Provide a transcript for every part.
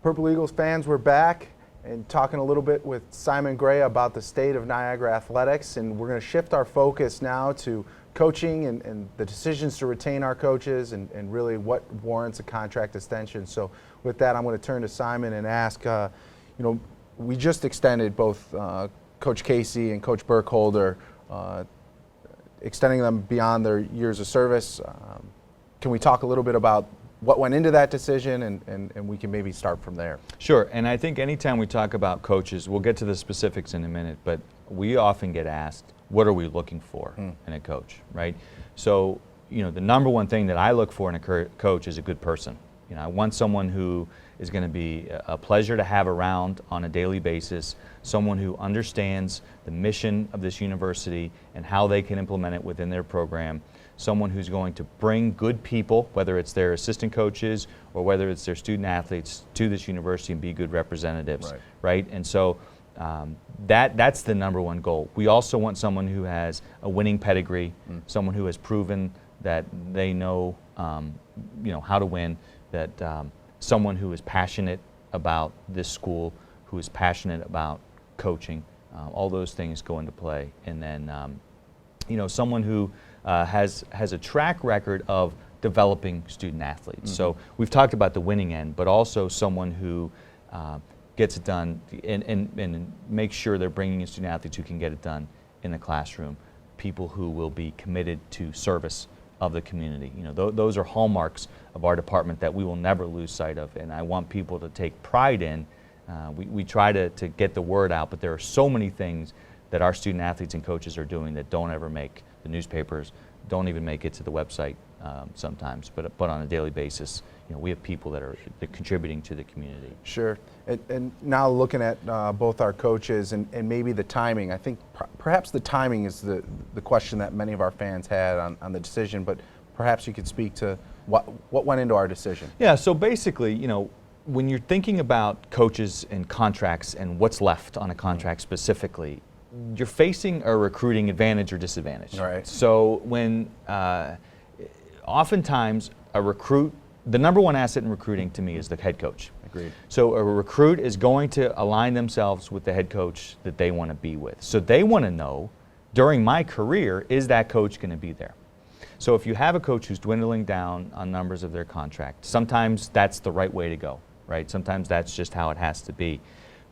Purple Eagles fans, we're back and talking a little bit with Simon Gray about the state of Niagara athletics, and we're going to shift our focus now to coaching and the decisions to retain our coaches and really what warrants a contract extension. So with that, I'm going to turn to Simon and ask, we just extended both Coach Casey and Coach Burkholder, extending them beyond their years of service. Can we talk a little bit about what went into that decision, and we can maybe start from there? Sure, and I think anytime we talk about coaches, we'll get to the specifics in a minute, but we often get asked, what are we looking for in a coach, right? So, the number one thing that I look for in a coach is a good person. I want someone who is going to be a pleasure to have around on a daily basis, someone who understands the mission of this university and how they can implement it within their program, someone who's going to bring good people, whether it's their assistant coaches or whether it's their student athletes, to this university and be good representatives, right? And so that's the number one goal. We also want someone who has a winning pedigree, someone who has proven that they know, how to win, that someone who is passionate about this school, who is passionate about coaching. All those things go into play. And then, someone who has a track record of developing student athletes. So we've talked about the winning end, but also someone who gets it done and makes sure they're bringing in student athletes who can get it done in the classroom, people who will be committed to service of the community. Those are hallmarks of our department that we will never lose sight of, and I want people to take pride in. We try to get the word out, but there are so many things that our student athletes and coaches are doing that don't ever make the newspapers, don't even make it to the website sometimes, but on a daily basis, we have people that are contributing to the community. Sure. And now looking at both our coaches and maybe the timing, I think perhaps the timing is the question that many of our fans had on the decision, but perhaps you could speak to what went into our decision. Yeah, so basically, when you're thinking about coaches and contracts and what's left on a contract specifically, you're facing a recruiting advantage or disadvantage. Right. So when oftentimes a recruit, the number one asset in recruiting to me is the head coach. Agreed. So a recruit is going to align themselves with the head coach that they want to be with. So they want to know, during my career, is that coach going to be there? So if you have a coach who's dwindling down on numbers of their contract, sometimes that's the right way to go, right? Sometimes that's just how it has to be.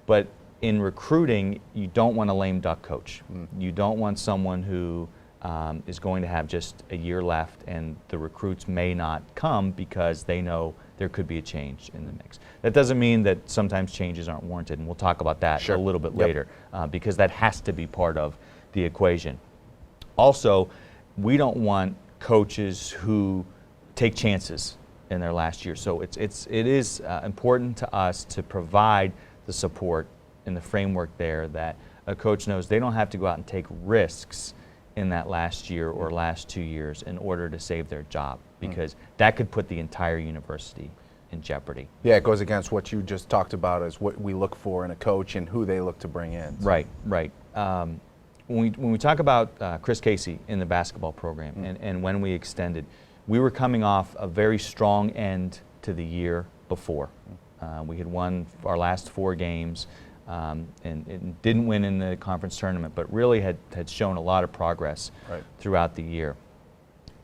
But in recruiting, you don't want a lame duck coach. You don't want someone who is going to have just a year left and the recruits may not come because they know there could be a change in the mix. That doesn't mean that sometimes changes aren't warranted, and we'll talk about that a little bit later, because that has to be part of the equation. Also, we don't want coaches who take chances in their last year. So it is important to us to provide the support and the framework there that a coach knows they don't have to go out and take risks in that last year or last 2 years in order to save their job, because that could put the entire university in jeopardy. Yeah, it goes against what you just talked about as what we look for in a coach and who they look to bring in. So. Right. When we talk about Chris Casey in the basketball program and when we extended, we were coming off a very strong end to the year before. We had won our last 4 games. And didn't win in the conference tournament, but really had shown a lot of progress throughout the year.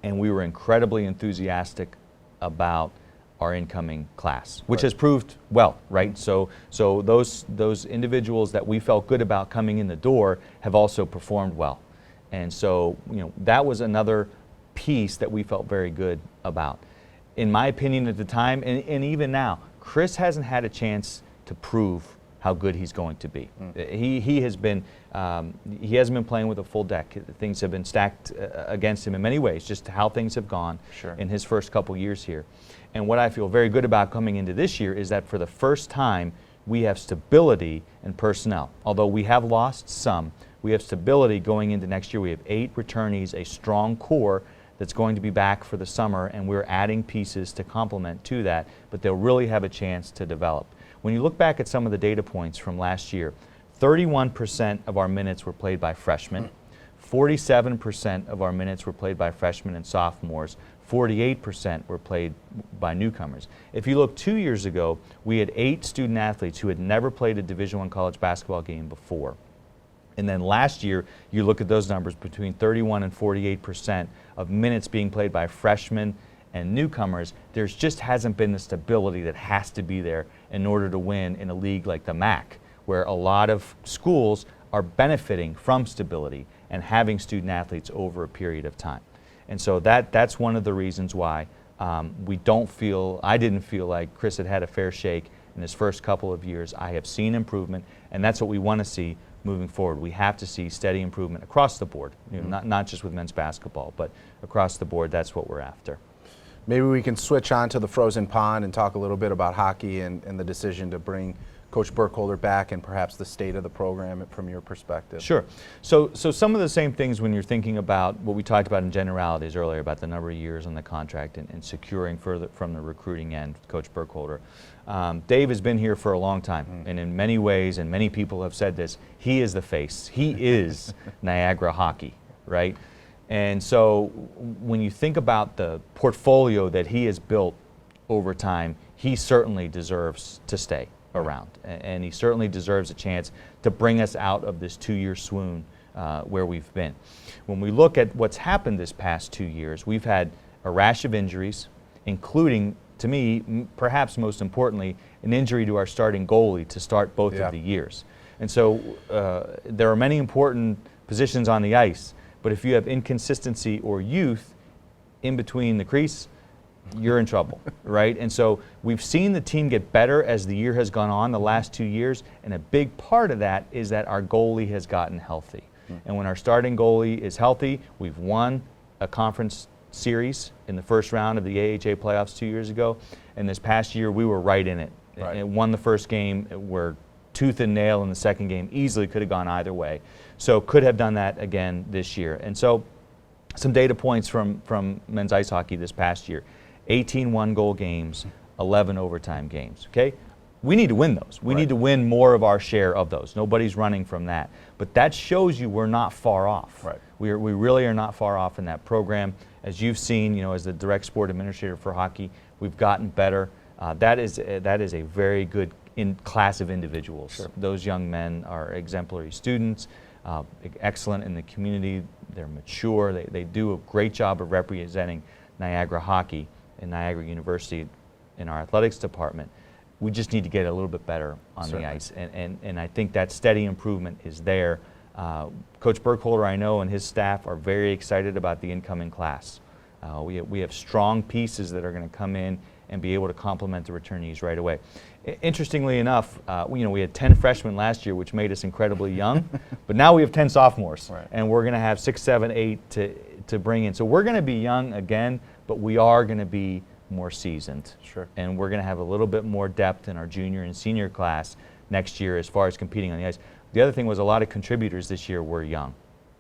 And we were incredibly enthusiastic about our incoming class, which has proved well, right? So those individuals that we felt good about coming in the door have also performed well. And so, that was another piece that we felt very good about. In my opinion at the time, and even now, Chris hasn't had a chance to prove how good he's going to be. He hasn't been playing with a full deck. Things have been stacked against him in many ways, just how things have gone in his first couple years here. And what I feel very good about coming into this year is that for the first time, we have stability in personnel. Although we have lost some, we have stability going into next year. We have 8 returnees, a strong core that's going to be back for the summer, and we're adding pieces to complement to that, but they'll really have a chance to develop. When you look back at some of the data points from last year, 31% of our minutes were played by freshmen, 47% of our minutes were played by freshmen and sophomores. 48% were played by newcomers. If you look 2 years ago, we had 8 student athletes who had never played a Division I college basketball game before. And then last year, you look at those numbers, between 31 and 48% of minutes being played by freshmen and newcomers. There just hasn't been the stability that has to be there in order to win in a league like the MAC, where a lot of schools are benefiting from stability and having student athletes over a period of time. And so that's one of the reasons why I didn't feel like Chris had a fair shake in his first couple of years. I have seen improvement, and that's what we want to see moving forward. We have to see steady improvement across the board, not just with men's basketball, but across the board. That's what we're after. Maybe we can switch on to the frozen pond and talk a little bit about hockey and the decision to bring Coach Burkholder back and perhaps the state of the program from your perspective. Sure. So some of the same things when you're thinking about what we talked about in generalities earlier about the number of years on the contract and securing further from the recruiting end, Coach Burkholder. Dave has been here for a long time, and in many ways, and many people have said this, he is the face. He is Niagara hockey, right? And so when you think about the portfolio that he has built over time, he certainly deserves to stay around, and he certainly deserves a chance to bring us out of this 2-year swoon where we've been. When we look at what's happened this past 2 years, we've had a rash of injuries, including, to me, perhaps most importantly, an injury to our starting goalie to start both of the years. And so there are many important positions on the ice, but if you have inconsistency or youth in between the crease, you're in trouble, right? And so we've seen the team get better as the year has gone on the last 2 years, and a big part of that is that our goalie has gotten healthy. And when our starting goalie is healthy, we've won a conference series in the first round of the AHA playoffs 2 years ago, and this past year we were right in it. Right. And won the first game, we're tooth and nail in the second game, easily could have gone either way. So could have done that again this year. And so some data points from men's ice hockey this past year. 18 one-goal games, 11 overtime games, okay? We need to win those. We need to win more of our share of those. Nobody's running from that. But that shows you we're not far off. Right. We really are not far off in that program. As you've seen, as the direct sport administrator for hockey, we've gotten better. That is a very good class of individuals. Sure. Those young men are exemplary students, excellent in the community. They're mature. They do a great job of representing Niagara hockey in Niagara University in our athletics department. We just need to get a little bit better on the ice, and I think that steady improvement is there. Coach Burkholder, I know, and his staff are very excited about the incoming class. We have strong pieces that are going to come in and be able to complement the returnees right away. Interestingly enough, we had 10 freshmen last year, which made us incredibly young, but now we have 10 sophomores, and we're going to have 6, 7, 8 to bring in. So we're going to be young again, but we are going to be more seasoned. Sure. And we're going to have a little bit more depth in our junior and senior class next year as far as competing on the ice. The other thing was a lot of contributors this year were young.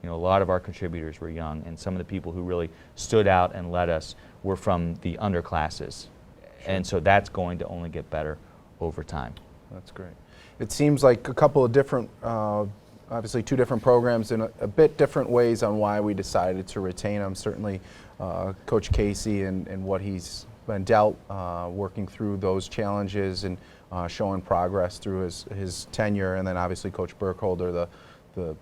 A lot of our contributors were young, and some of the people who really stood out and led us were from the underclasses. Sure. And so that's going to only get better over time. That's great. It seems like a couple of different, obviously 2 different programs in a bit different ways on why we decided to retain them. Certainly Coach Casey and what he's been dealt, working through those challenges and showing progress through his tenure, and then obviously Coach Burkholder, the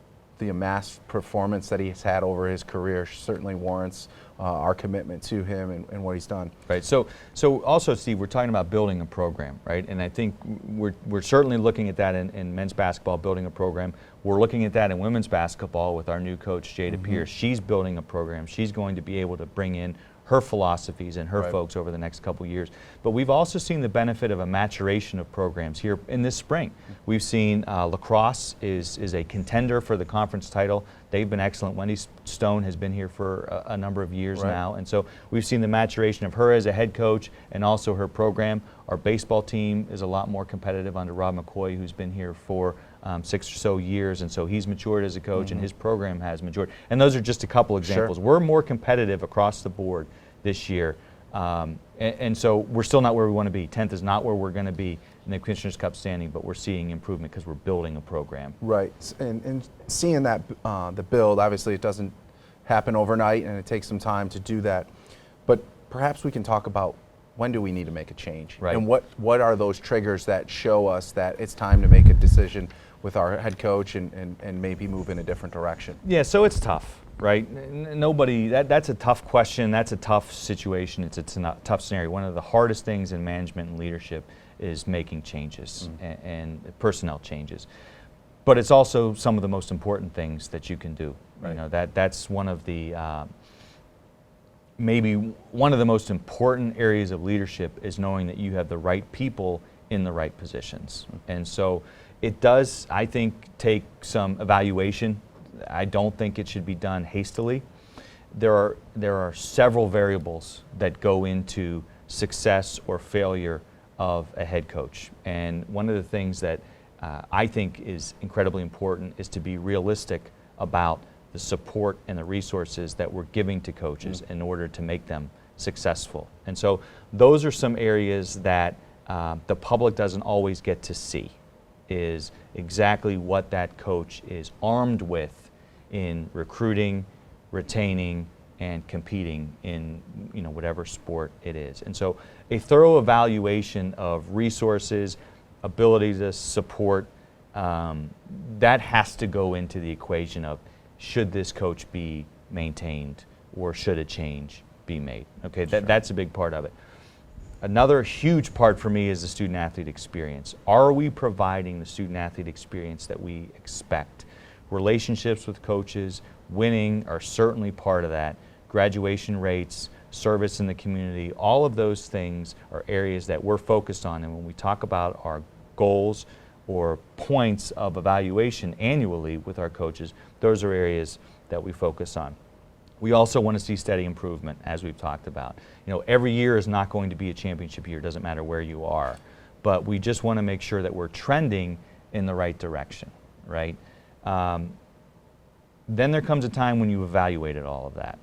amassed performance that he's had over his career certainly warrants our commitment to him and what he's done. Right. So also, Steve, we're talking about building a program, right? And I think we're certainly looking at that in men's basketball, building a program. We're looking at that in women's basketball with our new coach, Jada Pierce. She's building a program. She's going to be able to bring in her philosophies and her folks over the next couple years. But we've also seen the benefit of a maturation of programs here in this spring. We've seen lacrosse is a contender for the conference title. They've been excellent. Wendy Stone has been here for a number of years now, and so we've seen the maturation of her as a head coach and also her program. Our baseball team is a lot more competitive under Rob McCoy, who's been here for 6 or so years, and so he's matured as a coach, and his program has matured. And those are just a couple examples. Sure. We're more competitive across the board this year, and so we're still not where we want to be. 10th is not where we're going to be in the Commissioner's Cup standing, but we're seeing improvement because we're building a program. Right, and seeing that the build, obviously it doesn't happen overnight and it takes some time to do that, but perhaps we can talk about when do we need to make a change, right, and what are those triggers that show us that it's time to make a decision with our head coach and maybe move in a different direction. Yeah, so it's tough, right? Nobody, that's a tough question, that's a tough situation, it's a tough scenario. One of the hardest things in management and leadership is making changes and personnel changes. But it's also some of the most important things that you can do. Right. You know, that's one of the, maybe one of the most important areas of leadership is knowing that you have the right people in the right positions. And so it does, I think, take some evaluation. I don't think it should be done hastily. There are several variables that go into success or failure of a head coach. And one of the things that I think is incredibly important is to be realistic about the support and the resources that we're giving to coaches in order to make them successful. And so those are some areas that the public doesn't always get to see, is exactly what that coach is armed with in recruiting, retaining, and competing in whatever sport it is. And so a thorough evaluation of resources, ability to support, that has to go into the equation of should this coach be maintained or should a change be made. Okay, that's a big part of it. Another huge part for me is the student-athlete experience. Are we providing the student-athlete experience that we expect? Relationships with coaches, winning are certainly part of that. Graduation rates, service in the community, all of those things are areas that we're focused on. And when we talk about our goals or points of evaluation annually with our coaches, those are areas that we focus on. We also want to see steady improvement, as we've talked about. You know, every year is not going to be a championship year, doesn't matter where you are. But we just want to make sure that we're trending in the right direction, right? Then there comes a time when you've evaluated all of that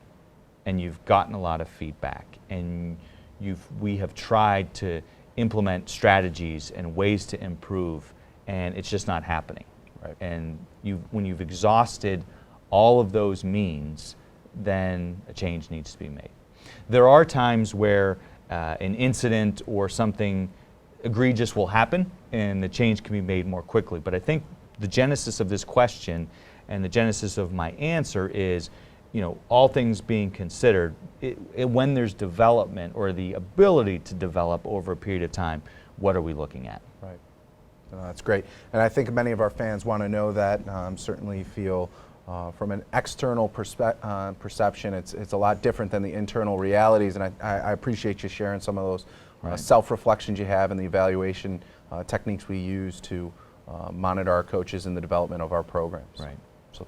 and you've gotten a lot of feedback and we have tried to implement strategies and ways to improve, and it's just not happening. Right. And when you've exhausted all of those means, then a change needs to be made. There are times where an incident or something egregious will happen and the change can be made more quickly. But I think the genesis of this question and the genesis of my answer is, all things being considered, when there's development or the ability to develop over a period of time, what are we looking at? Right. That's great. And I think many of our fans want to know that. Certainly feel from an external perception, it's a lot different than the internal realities. And I appreciate you sharing some of those self-reflections you have and the evaluation techniques we use to monitor our coaches in the development of our programs. Right.